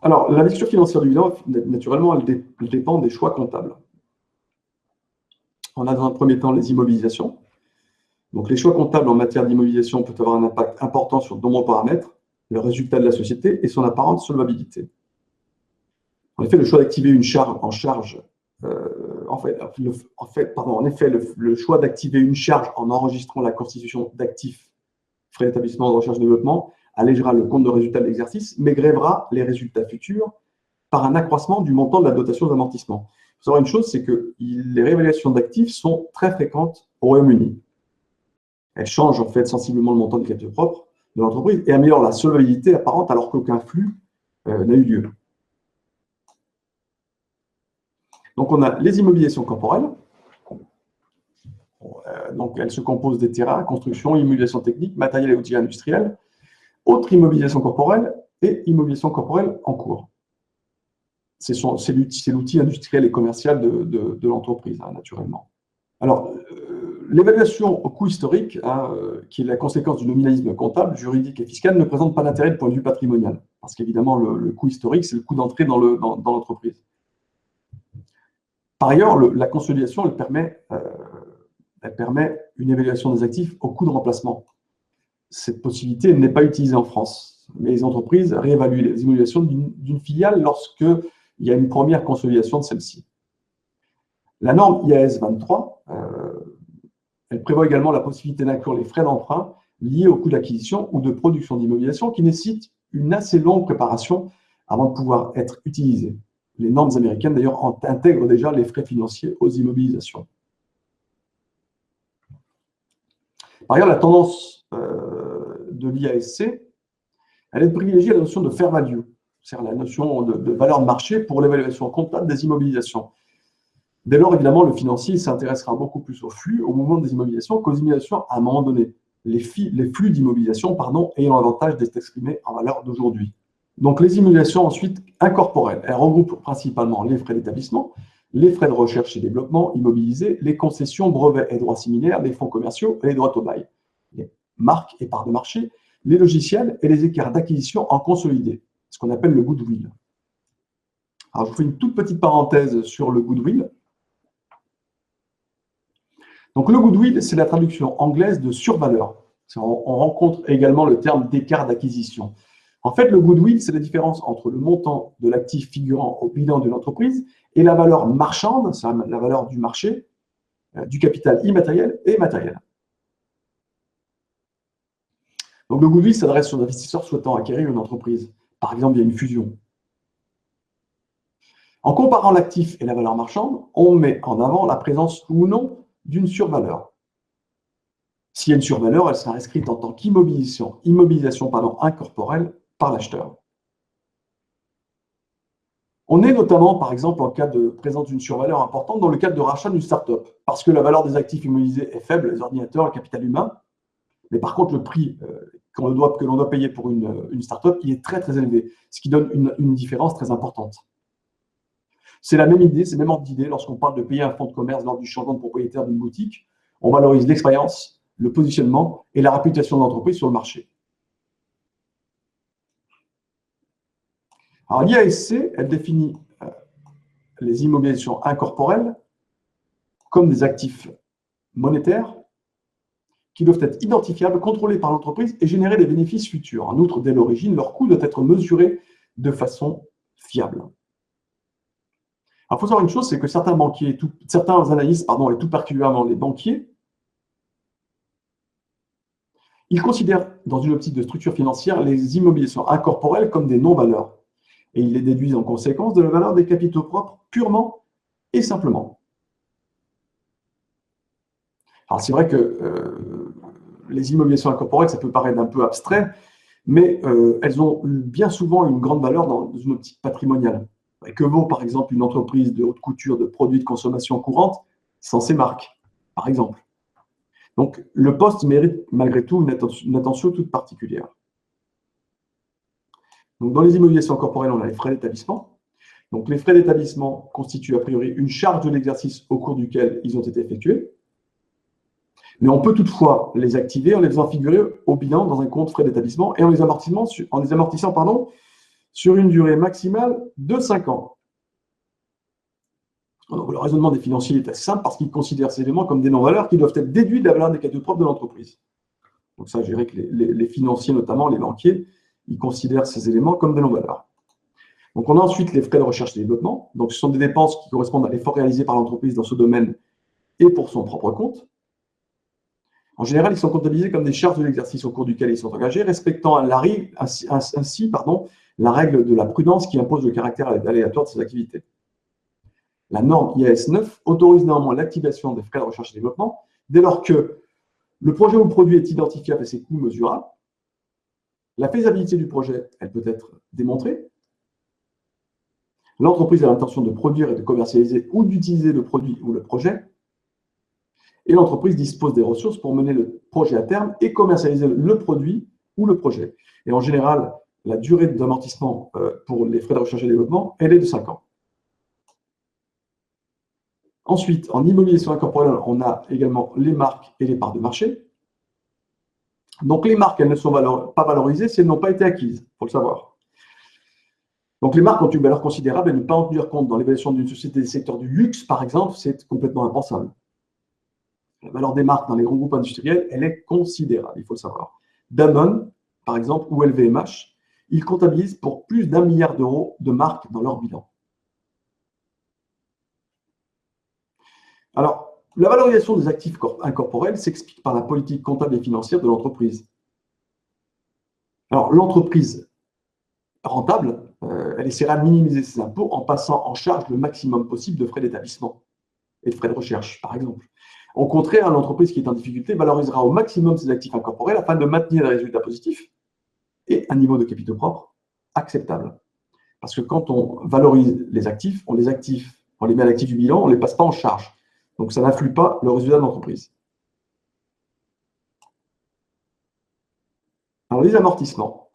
Alors, la lecture financière du bilan, naturellement, elle dépend des choix comptables. On a dans un premier temps les immobilisations. Donc, les choix comptables en matière d'immobilisation peuvent avoir un impact important sur de nombreux paramètres, le résultat de la société et son apparente solvabilité. En effet, le choix d'activer une charge le choix d'activer une charge en enregistrant la constitution d'actifs, frais d'établissement de recherche et développement, allégera le compte de résultat de l'exercice, mais grèvera les résultats futurs par un accroissement du montant de la dotation d'amortissement. Il faut savoir une chose, c'est que les réévaluations d'actifs sont très fréquentes au Royaume-Uni. Elles changent en fait sensiblement le montant du capital propre de l'entreprise et améliorent la solvabilité apparente alors qu'aucun flux n'a eu lieu. Donc, on a les immobilisations corporelles. Donc, elles se composent des terrains, construction, immobilisation technique, matériel et outils industriels, autres immobilisations corporelles et immobilisation corporelle en cours. C'est l'outil industriel et commercial de l'entreprise, naturellement. Alors, l'évaluation au coût historique, qui est la conséquence du nominalisme comptable, juridique et fiscal, ne présente pas d'intérêt de point de vue patrimonial, parce qu'évidemment, le coût historique, c'est le coût d'entrée dans l'entreprise. Par ailleurs, la consolidation, elle permet une évaluation des actifs au coût de remplacement. Cette possibilité n'est pas utilisée en France. Mais les entreprises réévaluent les immobilisations d'une filiale lorsqu'il y a une première consolidation de celle-ci. La norme IAS 23, elle prévoit également la possibilité d'inclure les frais d'emprunt liés au coût d'acquisition ou de production d'immobilisation qui nécessitent une assez longue préparation avant de pouvoir être utilisés. Les normes américaines, d'ailleurs, intègrent déjà les frais financiers aux immobilisations. Par ailleurs, la tendance de l'IASC, elle est de privilégier la notion de fair value, c'est-à-dire la notion de valeur de marché pour l'évaluation comptable des immobilisations. Dès lors, évidemment, le financier s'intéressera beaucoup plus au flux, au mouvement des immobilisations qu'aux immobilisations à un moment donné. Les flux d'immobilisation, ayant l'avantage d'être exprimés en valeur d'aujourd'hui. Donc, les immobilisations ensuite incorporelles, elles regroupent principalement les frais d'établissement, les frais de recherche et développement immobilisés, les concessions, brevets et droits similaires, les fonds commerciaux et les droits au bail, les marques et parts de marché, les logiciels et les écarts d'acquisition en consolidé, ce qu'on appelle le goodwill. Alors, je vous fais une toute petite parenthèse sur le goodwill. Donc, le goodwill, c'est la traduction anglaise de survaleur. On rencontre également le terme d'écart d'acquisition. En fait, le goodwill, c'est la différence entre le montant de l'actif figurant au bilan d'une entreprise et la valeur marchande, c'est la valeur du marché, du capital immatériel et matériel. Donc, le goodwill s'adresse aux investisseurs souhaitant acquérir une entreprise, par exemple via une fusion. En comparant l'actif et la valeur marchande, on met en avant la présence ou non d'une survaleur. S'il y a une survaleur, elle sera inscrite en tant qu'immobilisation incorporelle par l'acheteur. On est notamment, par exemple, en cas de présence d'une survaleur importante dans le cadre de rachat d'une start-up, parce que la valeur des actifs immobilisés est faible, les ordinateurs, le capital humain, mais par contre, le prix que l'on doit payer pour une start-up, il est très, très élevé, ce qui donne une différence très importante. C'est la même idée, c'est le même ordre d'idée lorsqu'on parle de payer un fonds de commerce lors du changement de propriétaire d'une boutique. On valorise l'expérience, le positionnement et la réputation de l'entreprise sur le marché. Alors, l'IASC, elle définit les immobilisations incorporelles comme des actifs monétaires qui doivent être identifiables, contrôlés par l'entreprise et générer des bénéfices futurs. En outre, dès l'origine, leur coût doit être mesuré de façon fiable. Alors, il faut savoir une chose, c'est que certains analystes, et tout particulièrement les banquiers, ils considèrent, dans une optique de structure financière, les immobilisations incorporelles comme des non-valeurs. Et ils les déduisent en conséquence de la valeur des capitaux propres purement et simplement. Alors, c'est vrai que les immobilisations incorporelles, ça peut paraître un peu abstrait, mais elles ont bien souvent une grande valeur dans une optique patrimoniale. Et que vaut, par exemple, une entreprise de haute couture de produits de consommation courante sans ses marques, par exemple. Donc, le poste mérite malgré tout une attention toute particulière. Donc, dans les immobilisations corporelles, on a les frais d'établissement. Donc, les frais d'établissement constituent a priori une charge de l'exercice au cours duquel ils ont été effectués. Mais on peut toutefois les activer en les faisant figurer au bilan dans un compte frais d'établissement et en les amortissant sur une durée maximale de 5 ans. Donc, le raisonnement des financiers est assez simple parce qu'ils considèrent ces éléments comme des non-valeurs qui doivent être déduits de la valeur des capitaux propres de l'entreprise. Donc ça, je dirais que les financiers, notamment les banquiers, ils considèrent ces éléments comme des non-valeurs. Donc on a ensuite les frais de recherche et développement. Donc ce sont des dépenses qui correspondent à l'effort réalisé par l'entreprise dans ce domaine et pour son propre compte. En général, ils sont comptabilisés comme des charges de l'exercice au cours duquel ils sont engagés, respectant ainsi la règle de la prudence qui impose le caractère aléatoire de ces activités. La norme IAS 9 autorise néanmoins l'activation des frais de recherche et développement dès lors que le projet ou le produit est identifiable et ses coûts mesurables, la faisabilité du projet, elle peut être démontrée, l'entreprise a l'intention de produire et de commercialiser ou d'utiliser le produit ou le projet, et l'entreprise dispose des ressources pour mener le projet à terme et commercialiser le produit ou le projet. Et en général, la durée d'amortissement pour les frais de recherche et développement, elle est de 5 ans. Ensuite, en immobilier incorporel, on a également les marques et les parts de marché. Donc, les marques, elles ne sont pas valorisées si elles n'ont pas été acquises, il faut le savoir. Donc, les marques ont une valeur considérable et ne pas en tenir compte dans l'évaluation d'une société des secteurs du luxe, par exemple, c'est complètement impensable. La valeur des marques dans les grands groupes industriels, elle est considérable, il faut le savoir. Danone, par exemple, ou LVMH, ils comptabilisent pour plus d'1 milliard d'euros de marques dans leur bilan. Alors, la valorisation des actifs incorporels s'explique par la politique comptable et financière de l'entreprise. Alors, l'entreprise rentable, elle essaiera de minimiser ses impôts en passant en charge le maximum possible de frais d'établissement et de frais de recherche, par exemple. Au contraire, l'entreprise qui est en difficulté valorisera au maximum ses actifs incorporels afin de maintenir des résultats positifs et un niveau de capitaux propres acceptable. Parce que quand on valorise les actifs, on les met à l'actif du bilan, on ne les passe pas en charge. Donc, ça n'influe pas le résultat de l'entreprise. Alors, les amortissements.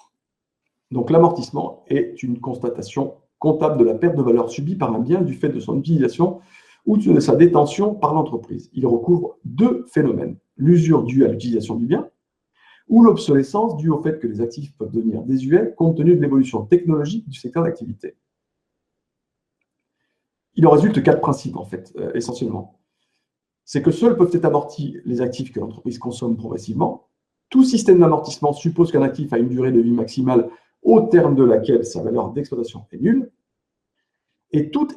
Donc, l'amortissement est une constatation comptable de la perte de valeur subie par un bien du fait de son utilisation ou de sa détention par l'entreprise. Il recouvre 2 phénomènes. L'usure due à l'utilisation du bien ou l'obsolescence due au fait que les actifs peuvent devenir désuets compte tenu de l'évolution technologique du secteur d'activité. Il en résulte 4 principes, en fait, essentiellement. C'est que seuls peuvent être amortis les actifs que l'entreprise consomme progressivement. Tout système d'amortissement suppose qu'un actif a une durée de vie maximale au terme de laquelle sa valeur d'exploitation est nulle. Et toute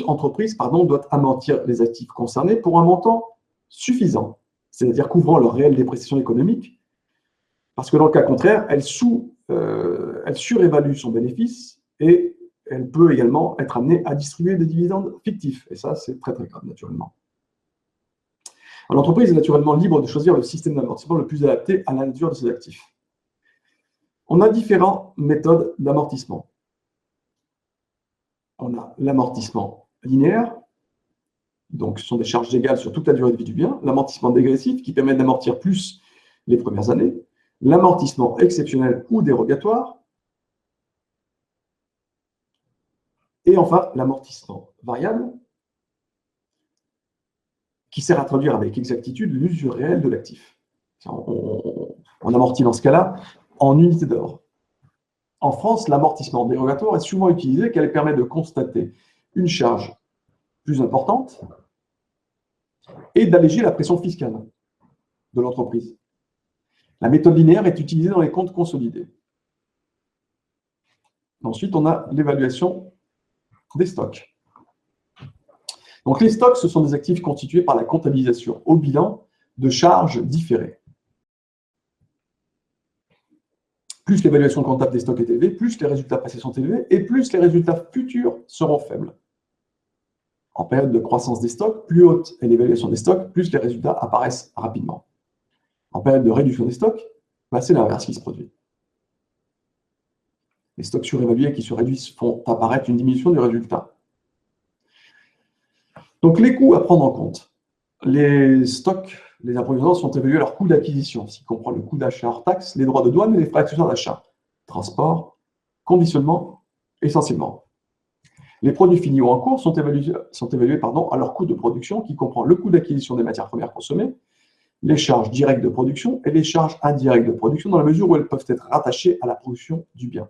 entreprise doit amortir les actifs concernés pour un montant suffisant, c'est-à-dire couvrant leur réelle dépréciation économique, parce que dans le cas contraire, elle surévalue son bénéfice et elle peut également être amenée à distribuer des dividendes fictifs. Et ça, c'est très, très grave, naturellement. L'entreprise est naturellement libre de choisir le système d'amortissement le plus adapté à la nature de ses actifs. On a différentes méthodes d'amortissement. On a l'amortissement linéaire, donc ce sont des charges égales sur toute la durée de vie du bien. L'amortissement dégressif, qui permet d'amortir plus les premières années. L'amortissement exceptionnel ou dérogatoire. Et enfin, l'amortissement variable, qui sert à traduire avec exactitude l'usure réelle de l'actif. On amortit dans ce cas-là en unité d'or. En France, l'amortissement dérogatoire est souvent utilisé car il permet de constater une charge plus importante et d'alléger la pression fiscale de l'entreprise. La méthode linéaire est utilisée dans les comptes consolidés. Ensuite, on a l'évaluation des stocks. Donc, les stocks, ce sont des actifs constitués par la comptabilisation au bilan de charges différées. Plus l'évaluation comptable des stocks est élevée, plus les résultats passés sont élevés et plus les résultats futurs seront faibles. En période de croissance des stocks, plus haute est l'évaluation des stocks, plus les résultats apparaissent rapidement. En période de réduction des stocks, c'est l'inverse qui se produit. Les stocks surévalués qui se réduisent font apparaître une diminution du résultat. Donc, les coûts à prendre en compte. Les stocks, les approvisionnements sont évalués à leur coût d'acquisition, ce qui comprend le coût d'achat hors taxe, les droits de douane et les frais accessoires d'achat, transport, conditionnement, essentiellement. Les produits finis ou en cours sont évalués à leur coût de production, qui comprend le coût d'acquisition des matières premières consommées, les charges directes de production et les charges indirectes de production, dans la mesure où elles peuvent être rattachées à la production du bien.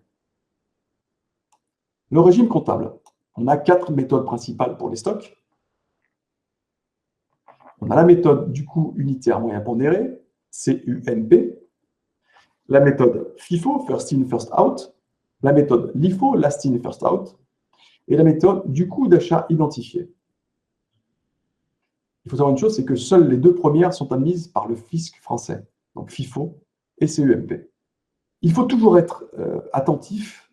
Le régime comptable. On a 4 méthodes principales pour les stocks. On a la méthode du coût unitaire moyen pondéré, CUMP, la méthode FIFO, First In, First Out, la méthode LIFO, Last In, First Out, et la méthode du coût d'achat identifié. Il faut savoir une chose, c'est que seules les 2 premières sont admises par le fisc français, donc FIFO et CUMP. Il faut toujours être attentif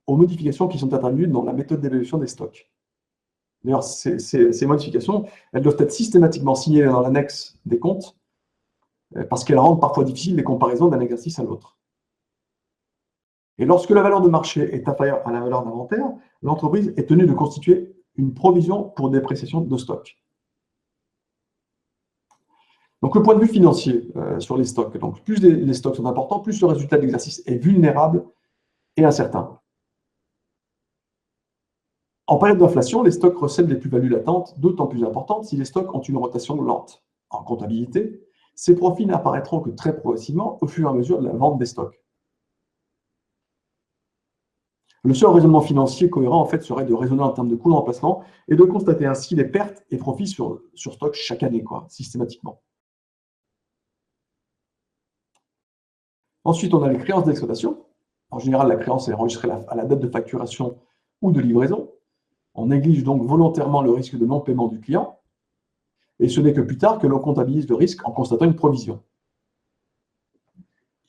aux modifications qui sont intervenues dans la méthode d'évaluation des stocks. D'ailleurs, ces modifications, elles doivent être systématiquement signalées dans l'annexe des comptes parce qu'elles rendent parfois difficiles les comparaisons d'un exercice à l'autre. Et lorsque la valeur de marché est inférieure à la valeur d'inventaire, l'entreprise est tenue de constituer une provision pour dépréciation de stock. Donc, le point de vue financier sur les stocks. Donc, plus les stocks sont importants, plus le résultat de l'exercice est vulnérable et incertain. En période d'inflation, les stocks recèlent des plus-values latentes, d'autant plus importantes si les stocks ont une rotation lente. En comptabilité, ces profits n'apparaîtront que très progressivement au fur et à mesure de la vente des stocks. Le seul raisonnement financier cohérent, en fait, serait de raisonner en termes de coût de remplacement et de constater ainsi les pertes et profits sur stock chaque année, systématiquement. Ensuite, on a les créances d'exploitation. En général, la créance est enregistrée à la date de facturation ou de livraison. On néglige donc volontairement le risque de non-paiement du client. Et ce n'est que plus tard que l'on comptabilise le risque en constatant une provision.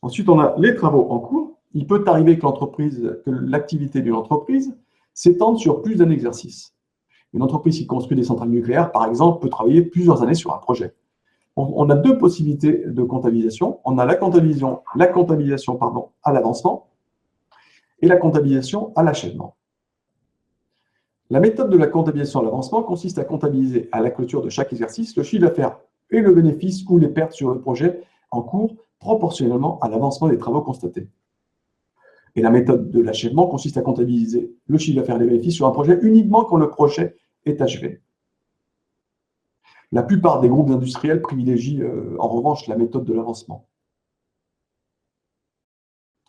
Ensuite, on a les travaux en cours. Il peut arriver que l'activité d'une entreprise s'étende sur plus d'un exercice. Une entreprise qui construit des centrales nucléaires, par exemple, peut travailler plusieurs années sur un projet. On a 2 possibilités de comptabilisation. On a la comptabilisation à l'avancement et la comptabilisation à l'achèvement. La méthode de la comptabilisation à l'avancement consiste à comptabiliser à la clôture de chaque exercice le chiffre d'affaires et le bénéfice ou les pertes sur le projet en cours proportionnellement à l'avancement des travaux constatés. Et la méthode de l'achèvement consiste à comptabiliser le chiffre d'affaires et les bénéfices sur un projet uniquement quand le projet est achevé. La plupart des groupes industriels privilégient en revanche la méthode de l'avancement.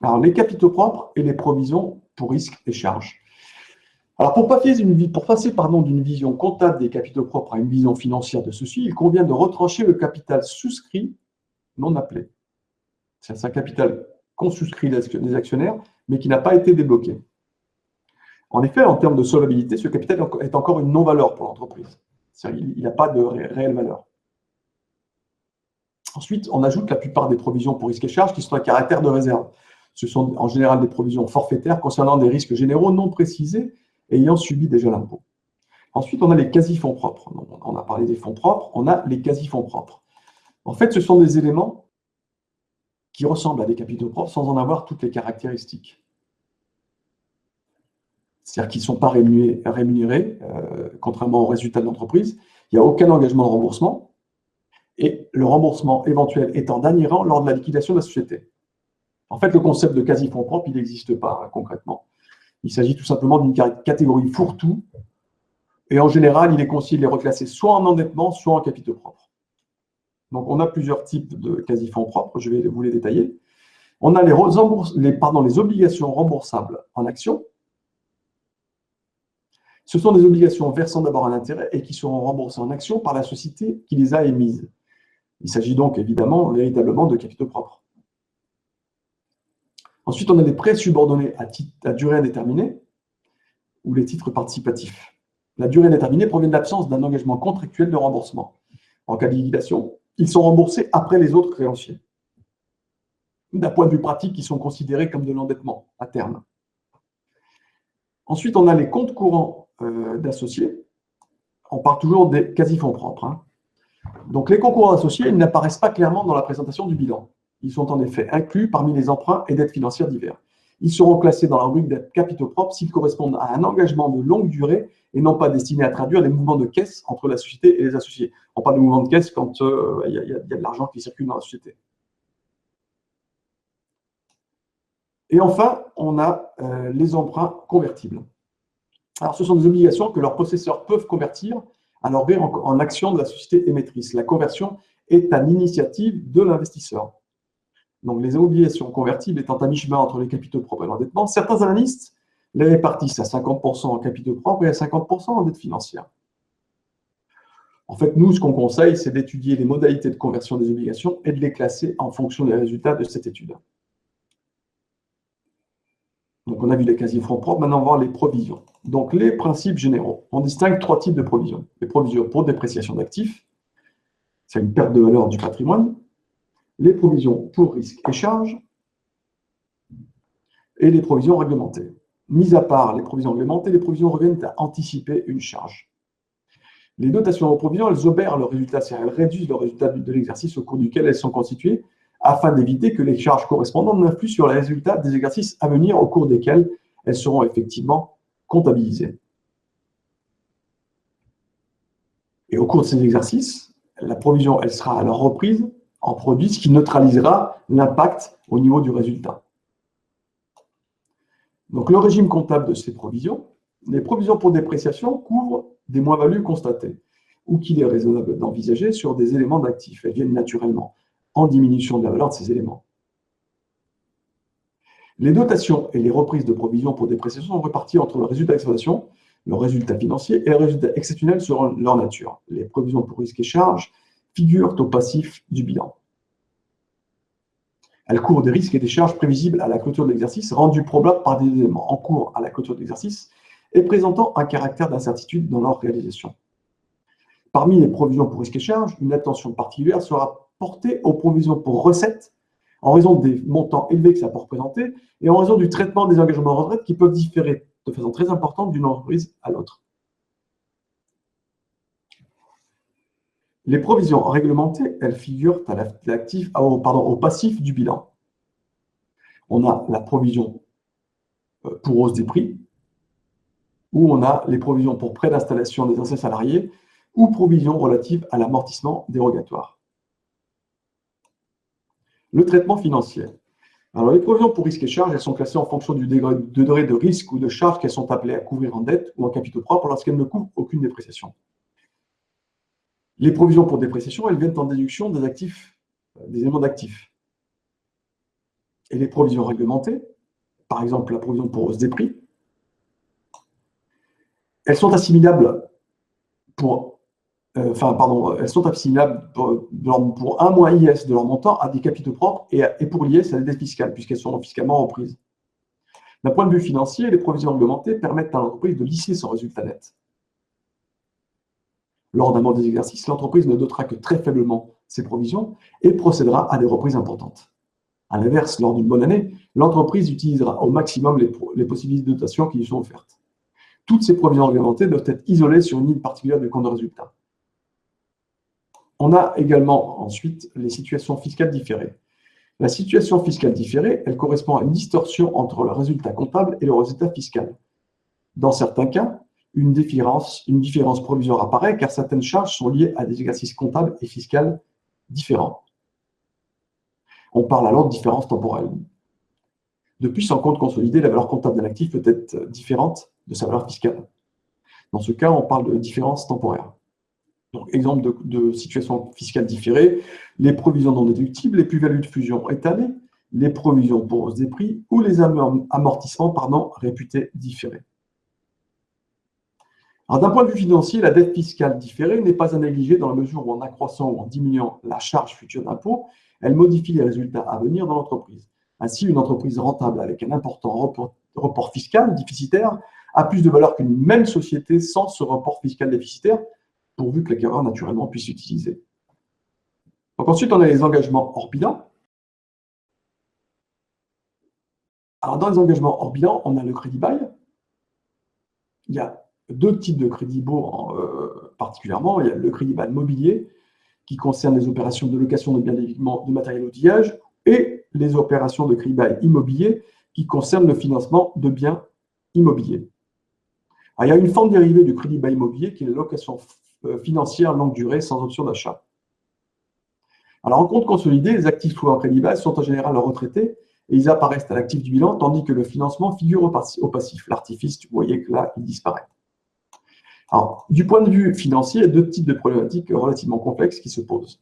Alors, les capitaux propres et les provisions pour risques et charges. Alors, pour passer d'une vision comptable des capitaux propres à une vision financière de ceux-ci, il convient de retrancher le capital souscrit non appelé. C'est un capital qu'ont souscrit des actionnaires, mais qui n'a pas été débloqué. En effet, en termes de solvabilité, ce capital est encore une non-valeur pour l'entreprise. Il n'a pas de réelle valeur. Ensuite, on ajoute la plupart des provisions pour risques et charges qui sont à caractère de réserve. Ce sont en général des provisions forfaitaires concernant des risques généraux non précisés et ayant subi déjà l'impôt. Ensuite, on a les quasi-fonds propres. On a parlé des fonds propres, on a les quasi-fonds propres. En fait, ce sont des éléments qui ressemblent à des capitaux propres sans en avoir toutes les caractéristiques. C'est-à-dire qu'ils ne sont pas rémunérés contrairement aux résultats de l'entreprise. Il n'y a aucun engagement de remboursement. Et le remboursement éventuel est en dernier rang lors de la liquidation de la société. En fait, le concept de quasi-fonds propres, il n'existe pas concrètement. Il s'agit tout simplement d'une catégorie fourre-tout. Et en général, il est conseillé de les reclasser soit en endettement, soit en capitaux propres. Donc, on a plusieurs types de quasi-fonds propres. Je vais vous les détailler. On a les obligations remboursables en actions. Ce sont des obligations versant d'abord un intérêt et qui seront remboursées en actions par la société qui les a émises. Il s'agit donc évidemment véritablement de capitaux propres. Ensuite, on a des prêts subordonnés à durée indéterminée ou les titres participatifs. La durée indéterminée provient de l'absence d'un engagement contractuel de remboursement. En cas de liquidation, ils sont remboursés après les autres créanciers. D'un point de vue pratique, ils sont considérés comme de l'endettement à terme. Ensuite, on a les comptes courants d'associés. On parle toujours des quasi-fonds propres. Donc, les comptes courants associés, ils n'apparaissent pas clairement dans la présentation du bilan. Ils sont en effet inclus parmi les emprunts et dettes financières divers. Ils seront classés dans la rubrique des capitaux propres s'ils correspondent à un engagement de longue durée et non pas destiné à traduire les mouvements de caisse entre la société et les associés. On parle de mouvements de caisse quand il y a de l'argent qui circule dans la société. Et enfin, on a les emprunts convertibles. Alors, ce sont des obligations que leurs possesseurs peuvent convertir à leur gré en actions de la société émettrice. La conversion est à l'initiative de l'investisseur. Donc, les obligations convertibles étant à mi-chemin entre les capitaux propres et l'endettement, certains analystes les répartissent à 50% en capitaux propres et à 50% en dette financière. En fait, nous, ce qu'on conseille, c'est d'étudier les modalités de conversion des obligations et de les classer en fonction des résultats de cette étude. Donc, on a vu les quasi-fonds propres, maintenant on va voir les provisions. Donc, les principes généraux. On distingue 3 types de provisions. Les provisions pour dépréciation d'actifs, c'est une perte de valeur du patrimoine. Les provisions pour risques et charges et les provisions réglementées. Mis à part les provisions réglementées, les provisions reviennent à anticiper une charge. Les dotations aux provisions, elles obèrent le résultat, c'est-à-dire elles réduisent le résultat de l'exercice au cours duquel elles sont constituées, afin d'éviter que les charges correspondantes n'influent sur les résultats des exercices à venir au cours desquels elles seront effectivement comptabilisées. Et au cours de ces exercices, la provision, elle sera alors reprise en produit, ce qui neutralisera l'impact au niveau du résultat. Donc, le régime comptable de ces provisions, les provisions pour dépréciation couvrent des moins-values constatées ou qu'il est raisonnable d'envisager sur des éléments d'actifs. Elles viennent naturellement en diminution de la valeur de ces éléments. Les dotations et les reprises de provisions pour dépréciation sont réparties entre le résultat d'exploitation, le résultat financier et le résultat exceptionnel selon leur nature. Les provisions pour risques et charges figurent au passif du bilan. Elles couvrent des risques et des charges prévisibles à la clôture de l'exercice, rendus probables par des éléments en cours à la clôture de l'exercice et présentant un caractère d'incertitude dans leur réalisation. Parmi les provisions pour risques et charges, une attention particulière sera portée aux provisions pour recettes en raison des montants élevés que ça peut représenter et en raison du traitement des engagements de retraite qui peuvent différer de façon très importante d'une entreprise à l'autre. Les provisions réglementées, elles figurent à l'actif, au passif du bilan. On a la provision pour hausse des prix, ou on a les provisions pour prêts d'installation des anciens salariés, ou provisions relatives à l'amortissement dérogatoire. Le traitement financier. Alors, les provisions pour risques et charges, elles sont classées en fonction du degré de risque ou de charge qu'elles sont appelées à couvrir en dette ou en capitaux propres lorsqu'elles ne couvrent aucune dépréciation. Les provisions pour dépréciation, elles viennent en déduction des actifs, des éléments d'actifs. Et les provisions réglementées, par exemple la provision pour hausse des prix, elles sont assimilables pour un mois IS de leur montant à des capitaux propres et pour l'IS à des dettes fiscales, puisqu'elles sont fiscalement reprises. D'un point de vue financier, les provisions réglementées permettent à l'entreprise de lisser son résultat net. Lors d'un mauvais exercice, l'entreprise ne dotera que très faiblement ses provisions et procédera à des reprises importantes. À l'inverse, lors d'une bonne année, l'entreprise utilisera au maximum les possibilités de dotation qui lui sont offertes. Toutes ces provisions réglementées doivent être isolées sur une ligne particulière du compte de résultat. On a également ensuite les situations fiscales différées. La situation fiscale différée, elle correspond à une distorsion entre le résultat comptable et le résultat fiscal. Dans certains cas, une différence provisoire apparaît car certaines charges sont liées à des exercices comptables et fiscaux différents. On parle alors de différence temporelle. Depuis son compte consolidé, la valeur comptable d'un actif peut être différente de sa valeur fiscale. Dans ce cas, on parle de différence temporaire. Donc, exemple de situation fiscale différée, les provisions non déductibles, les plus-values de fusion étalées, les provisions pour hausse des prix ou les amortissements réputés différés. Alors, d'un point de vue financier, la dette fiscale différée n'est pas à négliger dans la mesure où en accroissant ou en diminuant la charge future d'impôt, elle modifie les résultats à venir dans l'entreprise. Ainsi, une entreprise rentable avec un important report fiscal déficitaire a plus de valeur qu'une même société sans ce report fiscal déficitaire, pourvu que l'acquéreur naturellement puisse l'utiliser. Donc ensuite, on a les engagements hors bilan. Alors, dans les engagements hors bilan, on a le crédit bail. Il y a deux types de crédit baux particulièrement. Il y a le crédit bail mobilier, qui concerne les opérations de location de biens d'équipement, de matériel outillage, et les opérations de crédit bail immobilier, qui concernent le financement de biens immobiliers. Alors, il y a une forme dérivée du crédit bail immobilier qui est la location financière longue durée sans option d'achat. Alors, en compte consolidé, les actifs loués en crédit bail sont en général retraités et ils apparaissent à l'actif du bilan, tandis que le financement figure au passif. L'artifice, vous voyez que là, il disparaît. Alors, du point de vue financier, il y a deux types de problématiques relativement complexes qui se posent.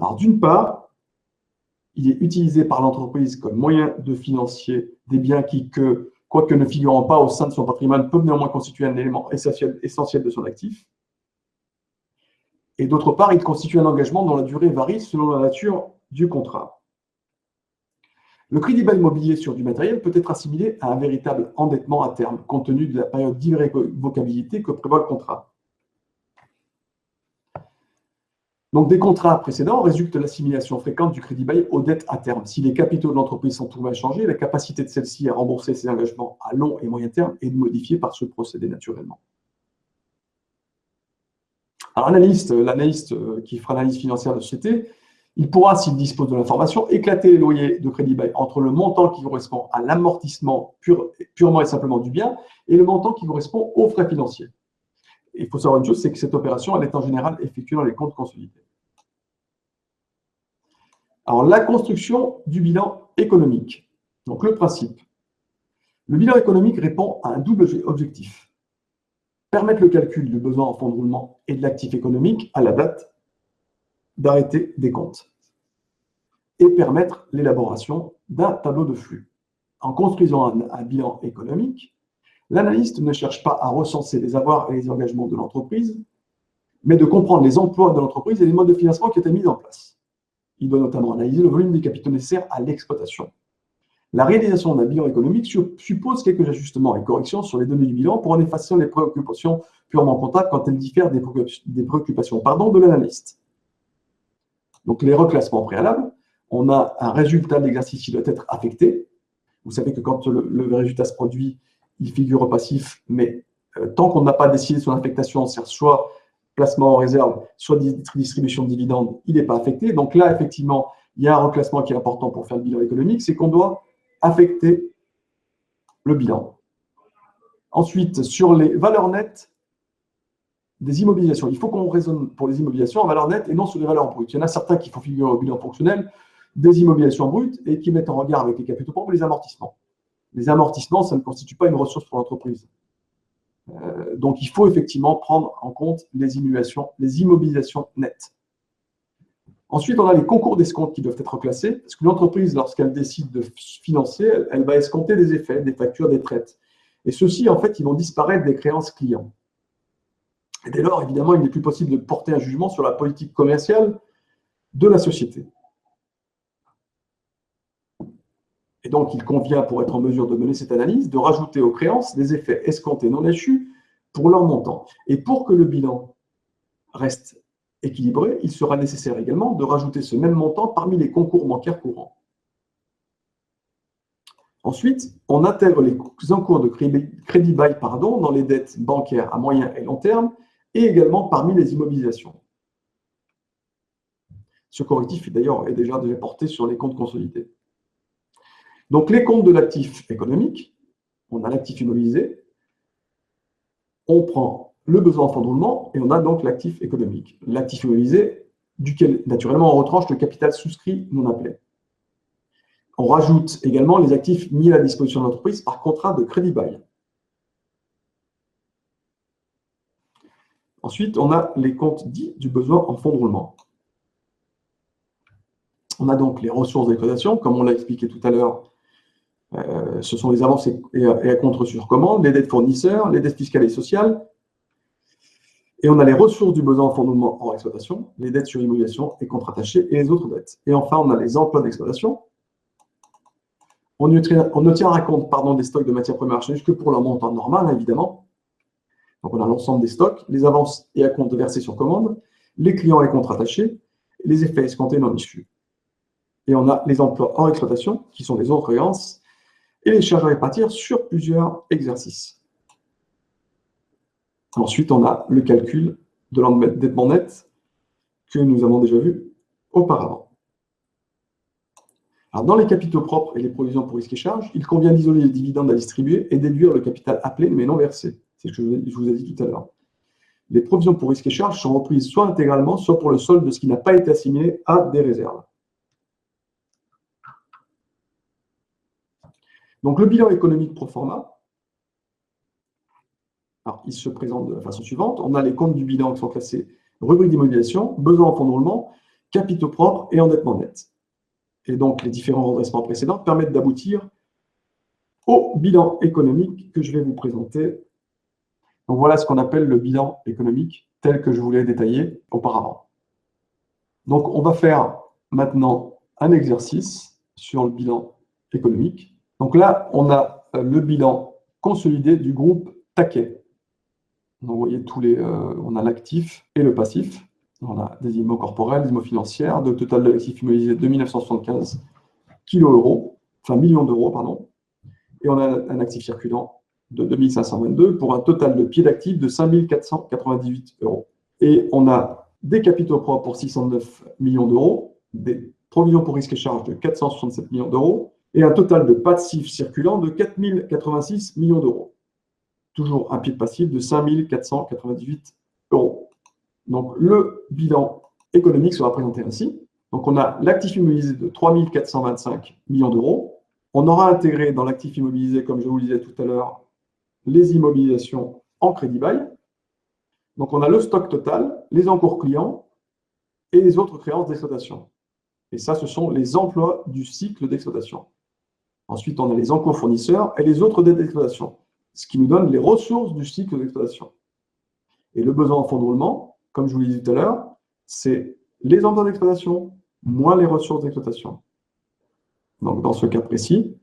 Alors, d'une part, Il est utilisé par l'entreprise comme moyen de financer des biens qui, quoique ne figurant pas au sein de son patrimoine, peuvent néanmoins constituer un élément essentiel de son actif. Et d'autre part, il constitue un engagement dont la durée varie selon la nature du contrat. Le crédit bail immobilier sur du matériel peut être assimilé à un véritable endettement à terme, compte tenu de la période d'irrévocabilité que prévoit le contrat. Donc, des contrats précédents résulte l'assimilation fréquente du crédit bail aux dettes à terme. Si les capitaux de l'entreprise sont trouvés inchangés, la capacité de celle-ci à rembourser ses engagements à long et moyen terme est modifiée par ce procédé naturellement. Alors, l'analyste qui fera l'analyse financière de société, il pourra, s'il dispose de l'information, éclater les loyers de crédit bail entre le montant qui correspond à l'amortissement purement et simplement du bien et le montant qui correspond aux frais financiers. Il faut savoir une chose, c'est que cette opération, elle est en général effectuée dans les comptes consolidés. Alors, la construction du bilan économique. Donc, le principe. Le bilan économique répond à un double objectif. Permettre le calcul du besoin en fonds de roulement et de l'actif économique à la date d'arrêté des comptes. Et permettre l'élaboration d'un tableau de flux. En construisant un bilan économique, l'analyste ne cherche pas à recenser les avoirs et les engagements de l'entreprise, mais de comprendre les emplois de l'entreprise et les modes de financement qui ont été mis en place. Il doit notamment analyser le volume des capitaux nécessaires à l'exploitation. La réalisation d'un bilan économique suppose quelques ajustements et corrections sur les données du bilan pour en effacer les préoccupations purement comptables quand elles diffèrent des préoccupations de l'analyste. Donc, les reclassements préalables, on a un résultat d'exercice qui doit être affecté. Vous savez que quand le résultat se produit, il figure au passif, mais tant qu'on n'a pas décidé son affectation, c'est soit placement en réserve, soit distribution de dividendes, il n'est pas affecté. Donc là, effectivement, il y a un reclassement qui est important pour faire le bilan économique, c'est qu'on doit affecter le bilan. Ensuite, sur les valeurs nettes des immobilisations, il faut qu'on raisonne pour les immobilisations en valeur nette et non sur les valeurs brutes. Il y en a certains qui font figurer au bilan fonctionnel des immobilisations brutes et qui mettent en regard avec les capitaux propres les amortissements. Les amortissements, ça ne constitue pas une ressource pour l'entreprise. Donc, il faut effectivement prendre en compte les immobilisations nettes. Ensuite, on a les concours d'escompte qui doivent être classés, parce que l'entreprise, lorsqu'elle décide de financer, elle va escompter des effets, des factures, des traites. Et ceux-ci, en fait, ils vont disparaître des créances clients. Et dès lors, évidemment, il n'est plus possible de porter un jugement sur la politique commerciale de la société. Et donc, il convient, pour être en mesure de mener cette analyse, de rajouter aux créances des effets escomptés non échus pour leur montant. Et pour que le bilan reste équilibré, il sera nécessaire également de rajouter ce même montant parmi les concours bancaires courants. Ensuite, on intègre les encours de crédit bail dans les dettes bancaires à moyen et long terme et également parmi les immobilisations. Ce correctif, d'ailleurs, est déjà porté sur les comptes consolidés. Donc, les comptes de l'actif économique, on a l'actif immobilisé, on prend le besoin en fonds de roulement et on a donc l'actif économique. L'actif immobilisé, duquel, naturellement, on retranche le capital souscrit non appelé. On rajoute également les actifs mis à la disposition de l'entreprise par contrat de crédit bail. Ensuite, on a les comptes dits du besoin en fonds de roulement. On a donc les ressources d'exploitation, comme on l'a expliqué tout à l'heure. Ce sont les avances et à contre sur commande, les dettes fournisseurs, les dettes fiscales et sociales. Et on a les ressources du besoin en fonds de roulement hors exploitation, les dettes sur immobilisation et contrats attachés et les autres dettes. Et enfin, on a les emplois d'exploitation. On ne tient compte des stocks de matières premières marchandises que pour leur montant normal, évidemment. Donc, on a l'ensemble des stocks, les avances et acomptes versés sur commande, les clients et contrats attachés, les effets escomptés non issus. Et on a les emplois hors exploitation, qui sont les autres créances, et les charges à répartir sur plusieurs exercices. Ensuite, on a le calcul de l'endettement net que nous avons déjà vu auparavant. Alors, dans les capitaux propres et les provisions pour risques et charges, il convient d'isoler les dividendes à distribuer et déduire le capital appelé mais non versé. C'est ce que je vous ai dit tout à l'heure. Les provisions pour risques et charges sont reprises soit intégralement, soit pour le solde de ce qui n'a pas été assimilé à des réserves. Donc, le bilan économique pro forma, alors, il se présente de la façon suivante. On a les comptes du bilan qui sont classés rubrique d'immobilisation, besoin en fonds de roulement, capitaux propres et endettement net. et donc les différents redressements précédents permettent d'aboutir au bilan économique que je vais vous présenter. Donc voilà ce qu'on appelle le bilan économique tel que je vous l'ai détaillé auparavant. Donc on va faire maintenant un exercice sur le bilan économique. Donc là, on a le bilan consolidé du groupe Taquet. Donc vous voyez on a l'actif et le passif. On a des IMO corporels, des IMO financières, de total de l'actif immobilisé de 1975 millions d'euros, pardon. Et on a un actif circulant de 2522 pour un total de pieds d'actifs de 5498 euros. Et on a des capitaux propres pour 609 millions d'euros, des provisions pour risques et charges de 467 millions d'euros et un total de passifs circulants de 4086 millions d'euros. Toujours un pied de passif de 5498 euros. Donc le bilan économique sera présenté ainsi. Donc on a l'actif immobilisé de 3425 millions d'euros. On aura intégré dans l'actif immobilisé, comme je vous le disais tout à l'heure, les immobilisations en crédit bail. Donc on a le stock total, les encours clients et les autres créances d'exploitation. Et ça, ce sont les emplois du cycle d'exploitation. Ensuite, on a les encours fournisseurs et les autres dettes d'exploitation, ce qui nous donne les ressources du cycle d'exploitation. Et le besoin en fonds de roulement, comme je vous l'ai dit tout à l'heure, c'est les emplois d'exploitation moins les ressources d'exploitation. Donc, dans ce cas précis,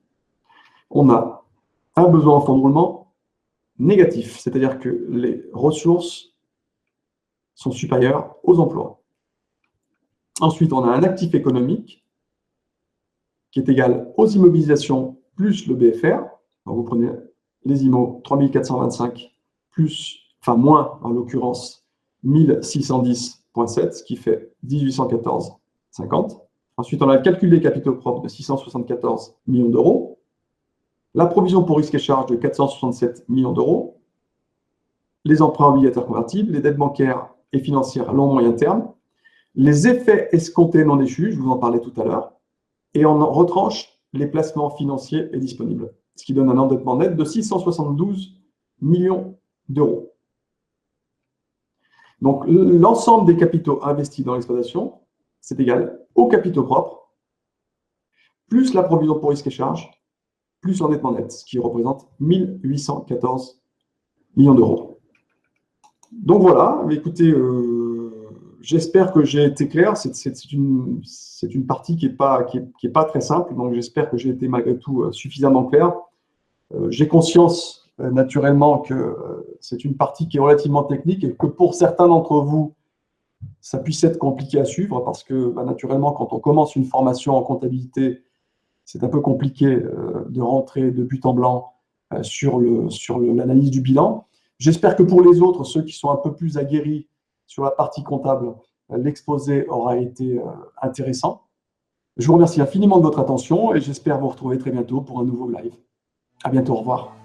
on a un besoin en fonds de roulement négatif, c'est-à-dire que les ressources sont supérieures aux emplois. Ensuite, on a un actif économique qui est égal aux immobilisations plus le BFR. Donc, vous prenez les IMO 3425 plus, enfin moins en l'occurrence 1610,7, ce qui fait 1814,50. Ensuite, on a le calcul des capitaux propres de 674 millions d'euros, la provision pour risques et charges de 467 millions d'euros, les emprunts obligataires convertibles, les dettes bancaires et financières à long moyen terme, les effets escomptés non échus, je vous en parlais tout à l'heure, et on retranche les placements financiers et disponibles, ce qui donne un endettement net de 672 millions d'euros. Donc, l'ensemble des capitaux investis dans l'exploitation, c'est égal aux capitaux propres, plus la provision pour risques et charges, plus l'endettement net, ce qui représente 1814 millions d'euros. Donc voilà, écoutez, j'espère que j'ai été clair. C'est une partie qui n'est pas très simple, donc j'espère que j'ai été malgré tout suffisamment clair. J'ai conscience naturellement que c'est une partie qui est relativement technique et que pour certains d'entre vous, ça puisse être compliqué à suivre parce que naturellement, quand on commence une formation en comptabilité, c'est un peu compliqué de rentrer de but en blanc sur l'analyse du bilan. J'espère que pour les autres, ceux qui sont un peu plus aguerris sur la partie comptable, l'exposé aura été intéressant. Je vous remercie infiniment de votre attention et j'espère vous retrouver très bientôt pour un nouveau live. À bientôt, au revoir.